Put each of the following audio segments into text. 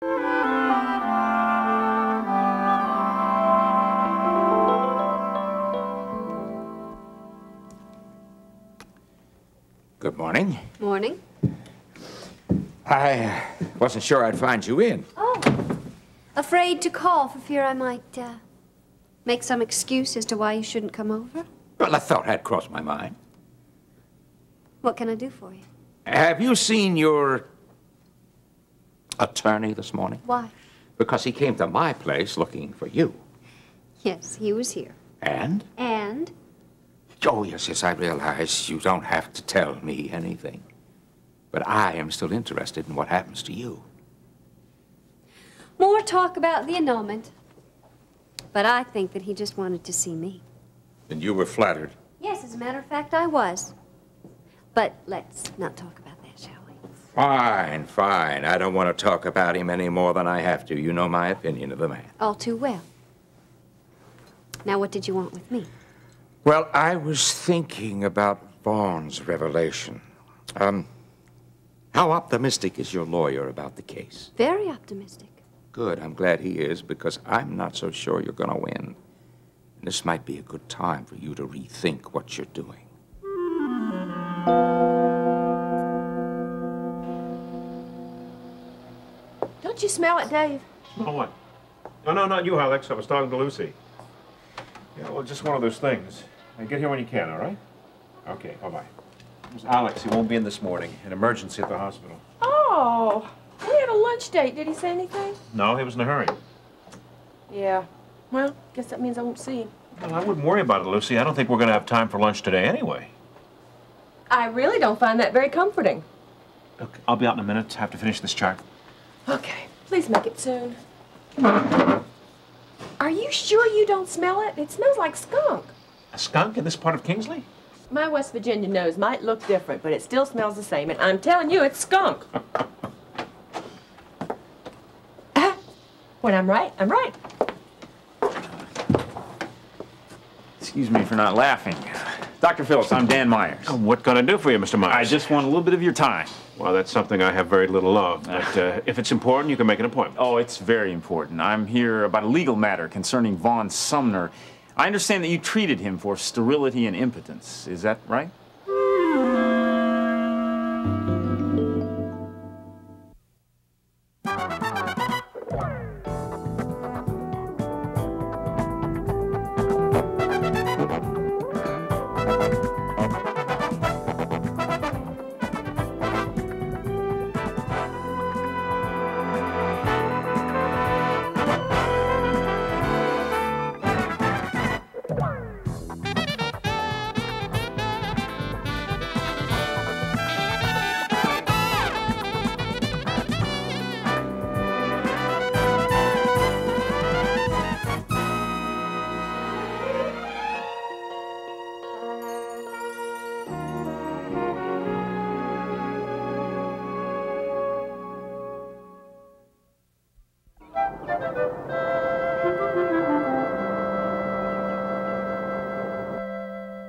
Good morning. Morning. I wasn't sure I'd find you in. Oh, afraid to call for fear I might make some excuse as to why you shouldn't come over? Well, a thought had crossed my mind. What can I do for you? Have you seen your attorney this morning? Why? Because he came to my place looking for you. Yes, he was here. And? And? Oh, yes, I realize you don't have to tell me anything. But I am still interested in what happens to you. More talk about the annulment. But I think that he just wanted to see me. And you were flattered. Yes, as a matter of fact, I was. But let's not talk about that, shall we? Fine, fine. I don't want to talk about him any more than I have to. You know my opinion of the man. All too well. Now, what did you want with me? Well, I was thinking about Vaughn's revelation. How optimistic is your lawyer about the case? Very optimistic. Good. I'm glad he is, because I'm not so sure you're going to win. And this might be a good time for you to rethink what you're doing. Don't you smell it, Dave? Smell what? No, not you, Alex. I was talking to Lucy. Yeah, well, just one of those things. Get here when you can, all right? Okay, bye-bye. There's Alex. He won't be in this morning. An emergency at the hospital. Oh, we had a lunch date. Did he say anything? No, he was in a hurry. Yeah. Well, guess that means I won't see him. Well, I wouldn't worry about it, Lucy. I don't think we're going to have time for lunch today anyway. I really don't find that very comforting. Look, I'll be out in a minute. Have to finish this chart. Okay, please make it soon. Are you sure you don't smell it? It smells like skunk. A skunk in this part of Kingsley? My West Virginia nose might look different, but it still smells the same, and I'm telling you, it's skunk. When I'm right, I'm right. Excuse me for not laughing. Dr. Phillips, I'm Dan Myers. Oh, what can I do for you, Mr. Myers? I just want a little bit of your time. Well, that's something I have very little of, but if it's important, you can make an appointment. Oh, it's very important. I'm here about a legal matter concerning Vaughn Sumner. I understand that you treated him for sterility and impotence. Is that right?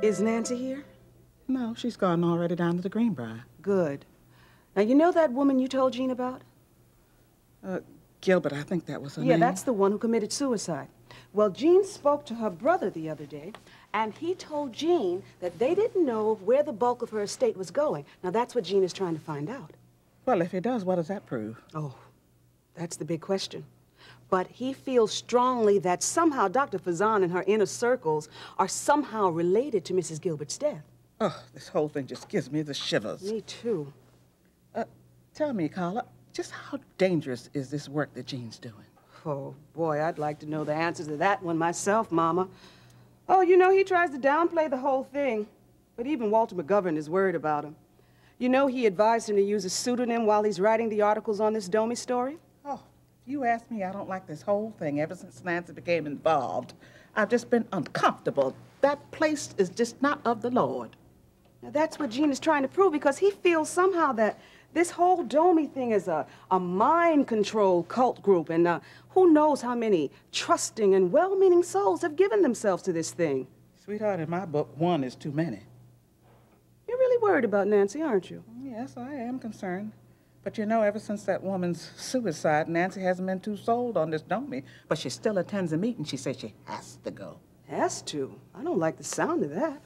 Is Nancy here? No, she's gone already down to the Greenbrier. Good. Now, you know that woman you told Jean about? Gilbert, I think that was her name. Yeah, that's the one who committed suicide. Well, Jean spoke to her brother the other day, and he told Jean that they didn't know where the bulk of her estate was going. Now, that's what Jean is trying to find out. Well, if he does, what does that prove? Oh, that's the big question. But he feels strongly that somehow Dr. Fazan and her inner circles are somehow related to Mrs. Gilbert's death. Oh, this whole thing just gives me the shivers. Me too. Tell me, Carla, just how dangerous is this work that Jean's doing? Oh, boy, I'd like to know the answers to that one myself, Mama. Oh, you know, he tries to downplay the whole thing. But even Walter McGovern is worried about him. You know, he advised him to use a pseudonym while he's writing the articles on this Domi story? Oh, you ask me, I don't like this whole thing ever since Nancy became involved. I've just been uncomfortable. That place is just not of the Lord. Now, that's what Gene is trying to prove, because he feels somehow that this whole Domi thing is a mind-control cult group, and who knows how many trusting and well-meaning souls have given themselves to this thing. Sweetheart, in my book, one is too many. You're really worried about Nancy, aren't you? Yes, I am concerned. But you know, ever since that woman's suicide, Nancy hasn't been too sold on this Domi. But she still attends a meeting. She says she has to go. Has to? I don't like the sound of that.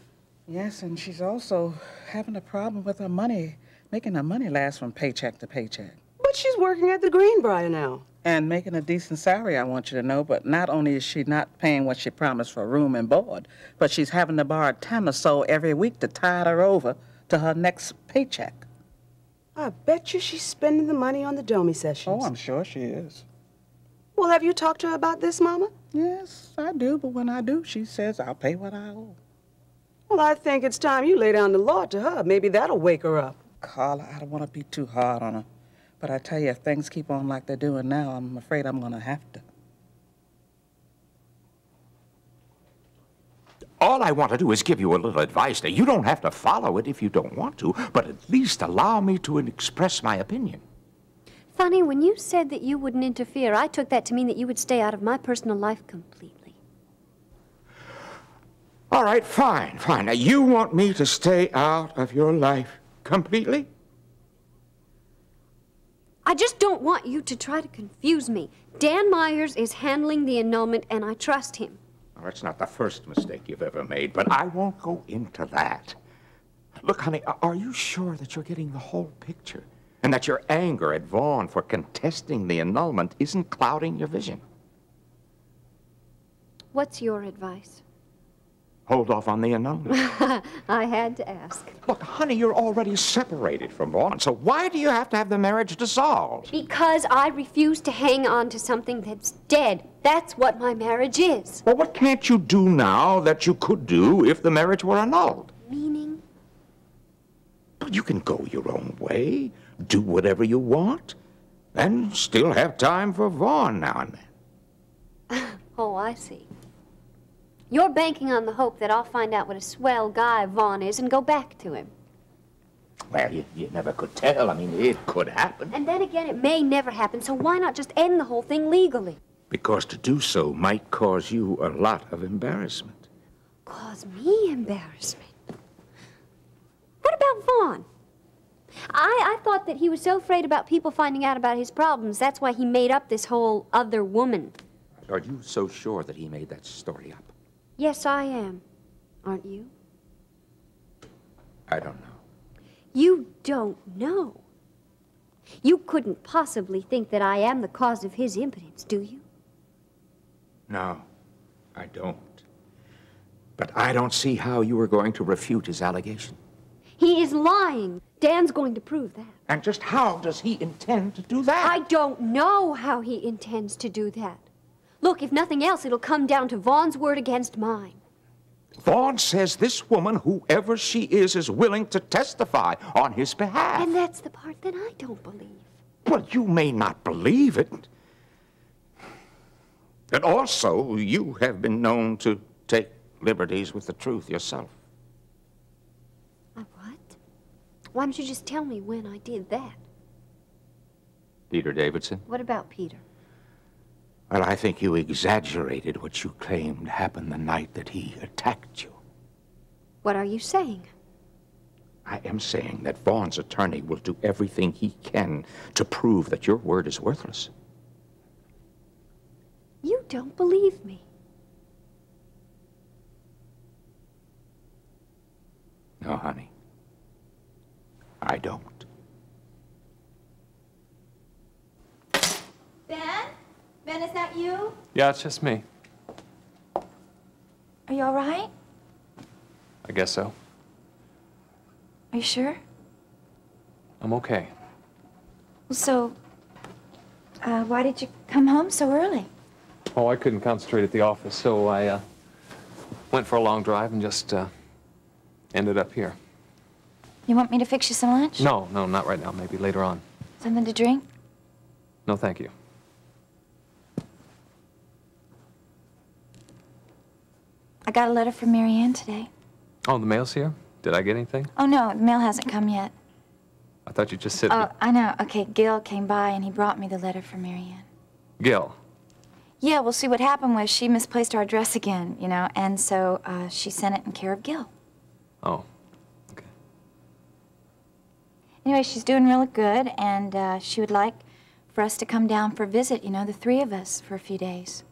Yes, and she's also having a problem with her money, making her money last from paycheck to paycheck. But she's working at the Greenbrier now. And making a decent salary, I want you to know. But not only is she not paying what she promised for room and board, but she's having to borrow 10 or so every week to tide her over to her next paycheck. I bet you she's spending the money on the Domi sessions. Oh, I'm sure she is. Well, have you talked to her about this, Mama? Yes, I do, but when I do, she says I'll pay what I owe. Well, I think it's time you lay down the law to her. Maybe that'll wake her up. Carla, I don't want to be too hard on her. But I tell you, if things keep on like they're doing now, I'm afraid I'm going to have to. All I want to do is give you a little advice. Now, you don't have to follow it if you don't want to, but at least allow me to express my opinion. Funny, when you said that you wouldn't interfere, I took that to mean that you would stay out of my personal life completely. All right, fine, fine. Now, you want me to stay out of your life completely? I just don't want you to try to confuse me. Dan Myers is handling the annulment, and I trust him. Well, that's not the first mistake you've ever made, but I won't go into that. Look, honey, are you sure that you're getting the whole picture? And that your anger at Vaughn for contesting the annulment isn't clouding your vision? What's your advice? Hold off on the annulment. I had to ask. Look, honey, you're already separated from Vaughn, so why do you have to have the marriage dissolved? Because I refuse to hang on to something that's dead. That's what my marriage is. Well, what can't you do now that you could do if the marriage were annulled? Meaning? Well, you can go your own way, do whatever you want, and still have time for Vaughn now and then. Oh, I see. You're banking on the hope that I'll find out what a swell guy Vaughn is and go back to him. Well, you never could tell. I mean, it could happen. And then again, it may never happen, so why not just end the whole thing legally? Because to do so might cause you a lot of embarrassment. Cause me embarrassment? What about Vaughn? I thought that he was so afraid about people finding out about his problems, that's why he made up this whole other woman. Are you so sure that he made that story up? Yes, I am. Aren't you? I don't know. You don't know. You couldn't possibly think that I am the cause of his impotence, do you? No, I don't. But I don't see how you are going to refute his allegation. He is lying. Dan's going to prove that. And just how does he intend to do that? I don't know how he intends to do that. Look, if nothing else, it'll come down to Vaughn's word against mine. Vaughn says this woman, whoever she is willing to testify on his behalf. And that's the part that I don't believe. Well, you may not believe it. And also, you have been known to take liberties with the truth yourself. I what? Why don't you just tell me when I did that? Peter Davidson? What about Peter? Well, I think you exaggerated what you claimed happened the night that he attacked you. What are you saying? I am saying that Vaughn's attorney will do everything he can to prove that your word is worthless. You don't believe me. No, honey. I don't. Ben? Ben, is that you? Yeah, it's just me. Are you all right? I guess so. Are you sure? I'm okay. So, why did you come home so early? Oh, I couldn't concentrate at the office, so I went for a long drive and just ended up here. You want me to fix you some lunch? No, not right now. Maybe later on. Something to drink? No, thank you. I got a letter from Mary Ann today. Oh, the mail's here? Did I get anything? Oh, no, the mail hasn't come yet. I thought you just said... Oh, I know. Okay, Gil came by and he brought me the letter from Mary Ann. Gil. Yeah, well, see, what happened was she misplaced our address again, you know, and so she sent it in care of Gil. Oh, okay. Anyway, she's doing really good, and she would like for us to come down for a visit, you know, the three of us, for a few days.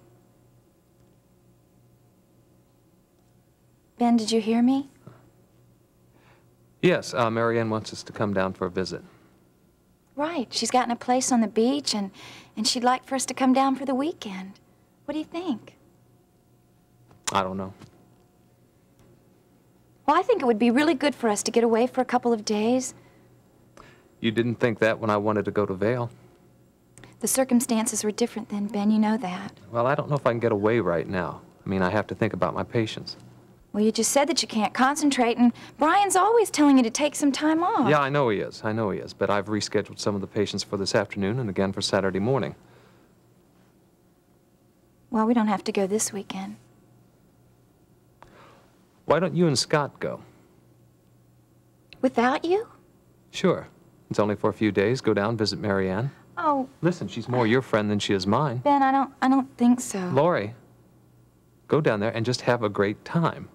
Ben, did you hear me? Yes, Marianne wants us to come down for a visit. Right. She's gotten a place on the beach, and she'd like for us to come down for the weekend. What do you think? I don't know. Well, I think it would be really good for us to get away for a couple of days. You didn't think that when I wanted to go to Vail. The circumstances were different then, Ben. You know that. Well, I don't know if I can get away right now. I mean, I have to think about my patients. Well, you just said that you can't concentrate, and Brian's always telling you to take some time off. Yeah, I know he is. I know he is. But I've rescheduled some of the patients for this afternoon and again for Saturday morning. Well, we don't have to go this weekend. Why don't you and Scott go? Without you? Sure. It's only for a few days. Go down, visit Marianne. Oh. Listen, she's more your friend than she is mine. Ben, I don't think so. Laurie, go down there and just have a great time.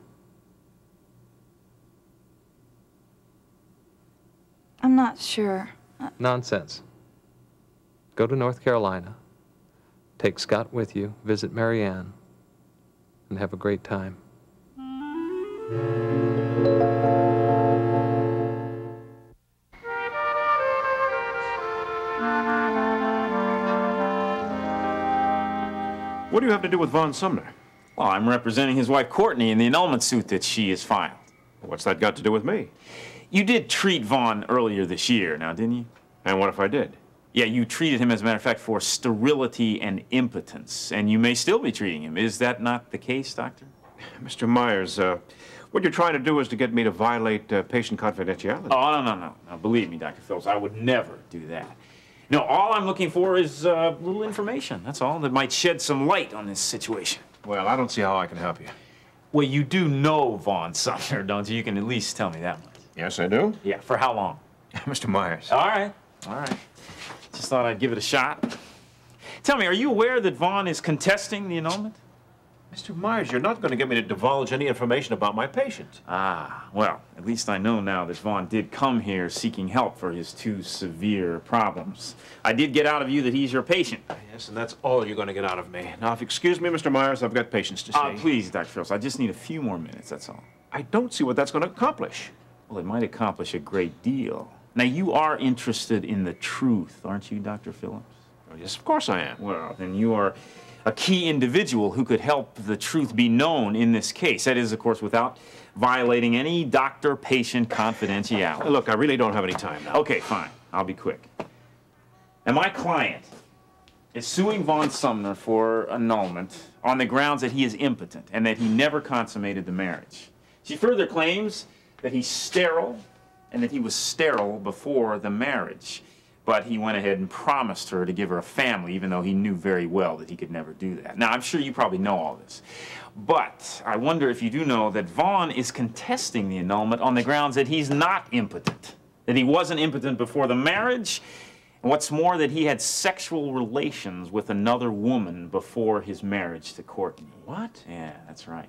I'm not sure. Nonsense. Go to North Carolina. Take Scott with you, visit Marianne, and have a great time. What do you have to do with Vaughn Sumner? Well, I'm representing his wife, Courtney, in the annulment suit that she has filed. What's that got to do with me? You did treat Vaughn earlier this year, now, didn't you? And what if I did? Yeah, you treated him, as a matter of fact, for sterility and impotence, and you may still be treating him. Is that not the case, Doctor? Mr. Myers, what you're trying to do is to get me to violate patient confidentiality. Oh, no. Believe me, Dr. Phillips, I would never do that. No, all I'm looking for is a little information, that's all, that might shed some light on this situation. Well, I don't see how I can help you. Well, you do know Vaughn Sumner, don't you? You can at least tell me that much. Yes, I do. Yeah, for how long? Mr. Myers. All right. Just thought I'd give it a shot. Tell me, are you aware that Vaughn is contesting the annulment? Mr. Myers, you're not going to get me to divulge any information about my patient. Ah, well, at least I know now that Vaughn did come here seeking help for his two severe problems. I did get out of you that he's your patient. Yes, and that's all you're going to get out of me. Now, if you excuse me, Mr. Myers, I've got patients to see. Please, Dr. Phillips, I just need a few more minutes, that's all. I don't see what that's going to accomplish. Well, it might accomplish a great deal. Now, you are interested in the truth, aren't you, Dr. Phillips? Oh, yes, of course I am. Well, then you are a key individual who could help the truth be known in this case. That is, of course, without violating any doctor-patient confidentiality. Look, I really don't have any time now. Okay, fine. I'll be quick. And my client is suing Vaughn Sumner for annulment on the grounds that he is impotent and that he never consummated the marriage. She further claims that he's sterile and that he was sterile before the marriage. But he went ahead and promised her to give her a family, even though he knew very well that he could never do that. Now, I'm sure you probably know all this. But I wonder if you do know that Vaughn is contesting the annulment on the grounds that he's not impotent, that he wasn't impotent before the marriage, and what's more, that he had sexual relations with another woman before his marriage to Courtney. What? Yeah, that's right.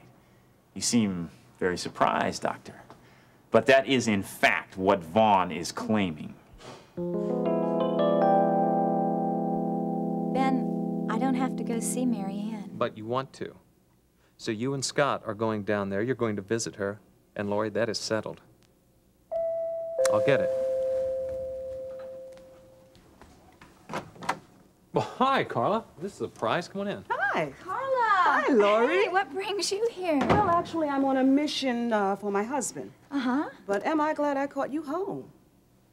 You seem very surprised, Doctor. But that is, in fact, what Vaughn is claiming. Ben, I don't have to go see Marianne. But you want to. So you and Scott are going down there. You're going to visit her. And Laurie, that is settled. I'll get it. Well, hi, Carla. This is a surprise. Come on in. Hi. Carla! Hi, Laurie. Hey, what brings you here? Well, actually, I'm on a mission for my husband. Uh-huh. But am I glad I caught you home?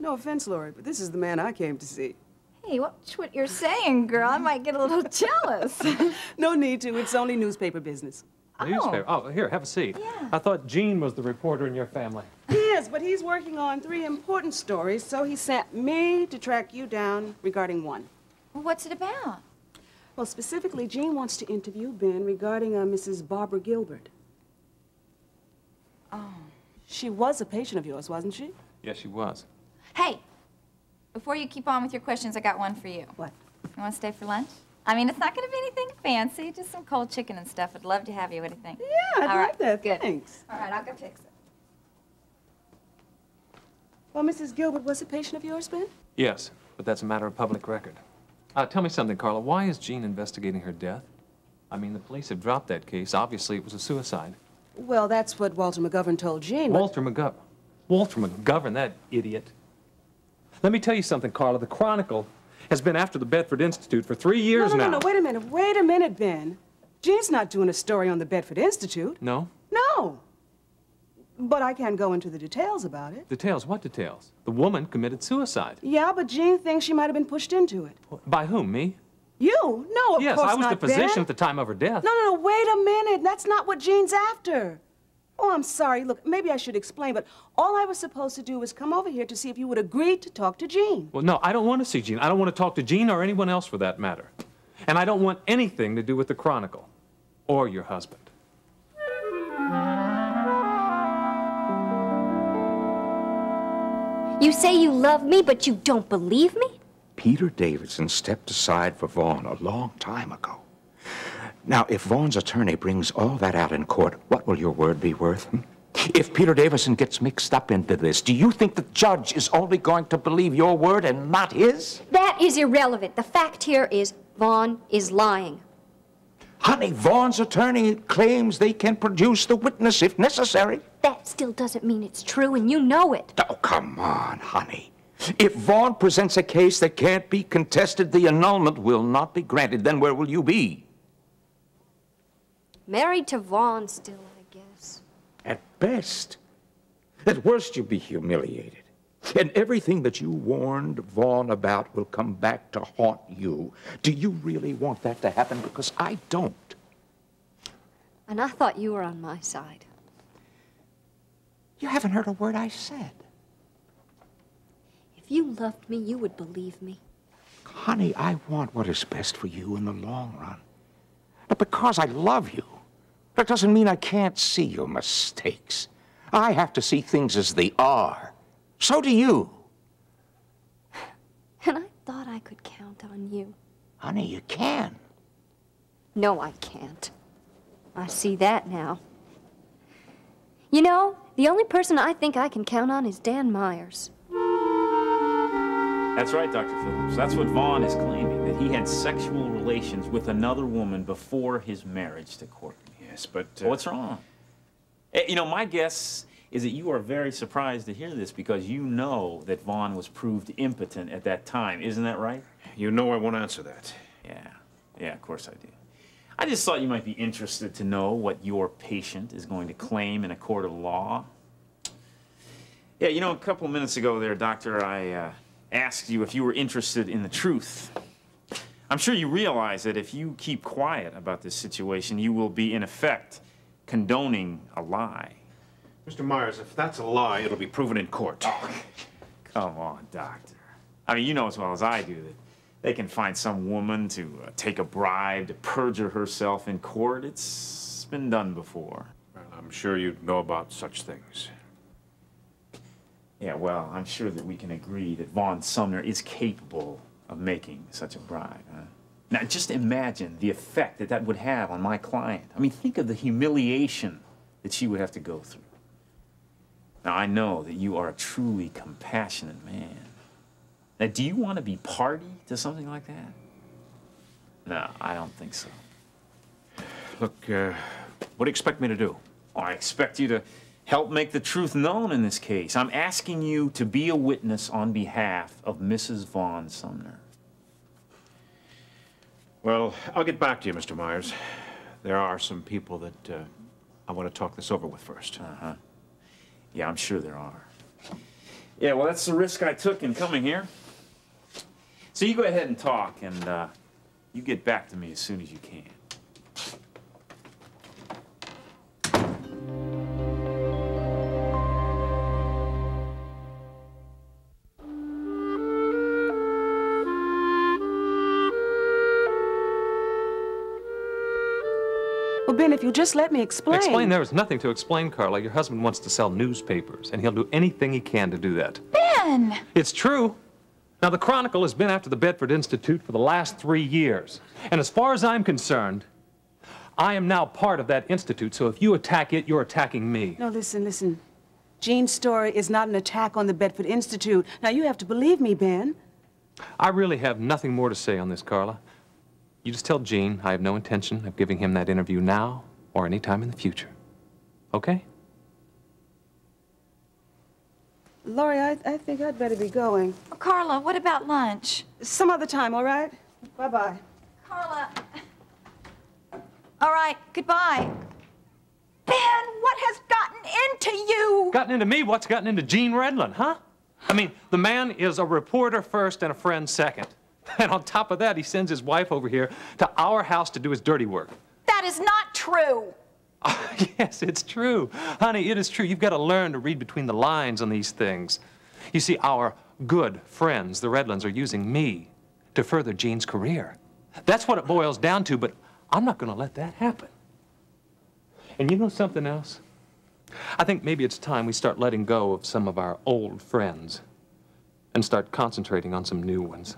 No offense, Laurie, but this is the man I came to see. Hey, watch what you're saying, girl. I might get a little jealous. No need to. It's only newspaper business. Newspaper. Oh, here, have a seat. Yeah. I thought Gene was the reporter in your family. Yes, but he's working on 3 important stories, so he sent me to track you down regarding one. Well, what's it about? Well, specifically, Gene wants to interview Ben regarding Mrs. Barbara Gilbert. Oh. She was a patient of yours, wasn't she? Yes, she was. Hey, before you keep on with your questions, I got one for you. What? You want to stay for lunch? I mean, it's not going to be anything fancy, just some cold chicken and stuff. I'd love to have you. What do you think? Yeah, I'd All love right, that. good. Thanks. All right, I'll go fix it. Well, Mrs. Gilbert, was a patient of yours, Ben? Yes, but that's a matter of public record. Tell me something, Carla. Why is Jean investigating her death? I mean, the police have dropped that case. Obviously, it was a suicide. Well, that's what Walter McGovern told Jean. Walter McGovern? Walter McGovern, that idiot. Let me tell you something, Carla. The Chronicle has been after the Bedford Institute for 3 years now. No, wait a minute, Ben. Jean's not doing a story on the Bedford Institute. No? No. But I can't go into the details about it. Details? What details? The woman committed suicide. Yeah, but Jean thinks she might have been pushed into it. By whom, me? You? No, of yes, course not, I was the physician Ben. at the time of her death. No, wait a minute. That's not what Jean's after. Oh, I'm sorry. Look, maybe I should explain, but all I was supposed to do was come over here to see if you would agree to talk to Jean. Well, no, I don't want to see Jean. I don't want to talk to Jean or anyone else for that matter. And I don't want anything to do with the Chronicle or your husband. You say you love me, but you don't believe me? Peter Davidson stepped aside for Vaughn a long time ago. Now, if Vaughn's attorney brings all that out in court, what will your word be worth? If Peter Davison gets mixed up into this, do you think the judge is only going to believe your word and not his? That is irrelevant. The fact here is Vaughn is lying. Honey, Vaughn's attorney claims they can produce the witness if necessary. That still doesn't mean it's true, and you know it. Oh, come on, honey. If Vaughn presents a case that can't be contested, the annulment will not be granted. Then where will you be? Married to Vaughn still, I guess. At best. At worst, you'll be humiliated. And everything that you warned Vaughn about will come back to haunt you. Do you really want that to happen? Because I don't. And I thought you were on my side. You haven't heard a word I said. If you loved me, you would believe me. Honey, I want what is best for you in the long run. But because I love you, that doesn't mean I can't see your mistakes. I have to see things as they are. So do you. And I thought I could count on you. Honey, you can. No, I can't. I see that now. You know, the only person I think I can count on is Dan Myers. That's right, Dr. Phillips. That's what Vaughn is claiming, that he had sexual relations with another woman before his marriage to Courtney. Yes, but... What's wrong? You know, my guess is that you are very surprised to hear this because you know that Vaughn was proved impotent at that time. Isn't that right? You know I won't answer that. Yeah, of course I do. I just thought you might be interested to know what your patient is going to claim in a court of law. Yeah, you know, a couple of minutes ago there, Doctor, I asked you if you were interested in the truth. I'm sure you realize that if you keep quiet about this situation, you will be, in effect, condoning a lie. Mr. Myers, if that's a lie, it'll be proven in court. Oh, come on, Doctor. I mean, you know as well as I do that they can find some woman to take a bribe to perjure herself in court. It's been done before. Well, I'm sure you know about such things. Yeah, well, I'm sure that we can agree that Vaughn Sumner is capable of making such a bribe. Huh? Now, just imagine the effect that that would have on my client. I mean, think of the humiliation that she would have to go through. Now, I know that you are a truly compassionate man. Now, do you want to be party to something like that? No, I don't think so. Look, what do you expect me to do? Oh, I expect you to help make the truth known in this case. I'm asking you to be a witness on behalf of Mrs. Vaughn Sumner. Well, I'll get back to you, Mr. Myers. There are some people that I want to talk this over with first. Uh-huh. Yeah, I'm sure there are. Yeah, well, that's the risk I took in coming here. So you go ahead and talk, and you get back to me as soon as you can. Well, Ben, if you'll just let me explain. Explain? There is nothing to explain, Carla. Your husband wants to sell newspapers, and he'll do anything he can to do that. Ben! It's true. Now, the Chronicle has been after the Bedford Institute for the last 3 years. And as far as I'm concerned, I am now part of that institute, so if you attack it, you're attacking me. No, listen. Jean's story is not an attack on the Bedford Institute. Now, you have to believe me, Ben. I really have nothing more to say on this, Carla. You just tell Gene I have no intention of giving him that interview now or any time in the future. Okay? Laurie, I think I'd better be going. Oh, Carla, what about lunch? Some other time, all right? Bye-bye. Carla. All right, goodbye. Ben, what has gotten into you? Gotten into me? What's gotten into Gene Redlin, huh? I mean, the man is a reporter first and a friend second. And on top of that, he sends his wife over here to our house to do his dirty work. That is not true. Yes, it's true. Honey, it is true. You've got to learn to read between the lines on these things. You see, our good friends, the Redlands, are using me to further Gene's career. That's what it boils down to, but I'm not going to let that happen. And you know something else? I think maybe it's time we start letting go of some of our old friends and start concentrating on some new ones.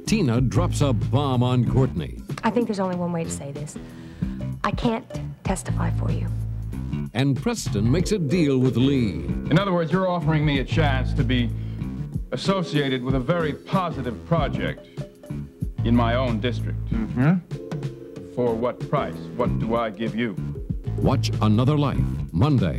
Tina drops a bomb on Courtney. I think there's only one way to say this. I can't testify for you. And Preston makes a deal with Lee. In other words, you're offering me a chance to be associated with a very positive project in my own district. Mm-hmm. For what price? What do I give you? Watch Another Life, Monday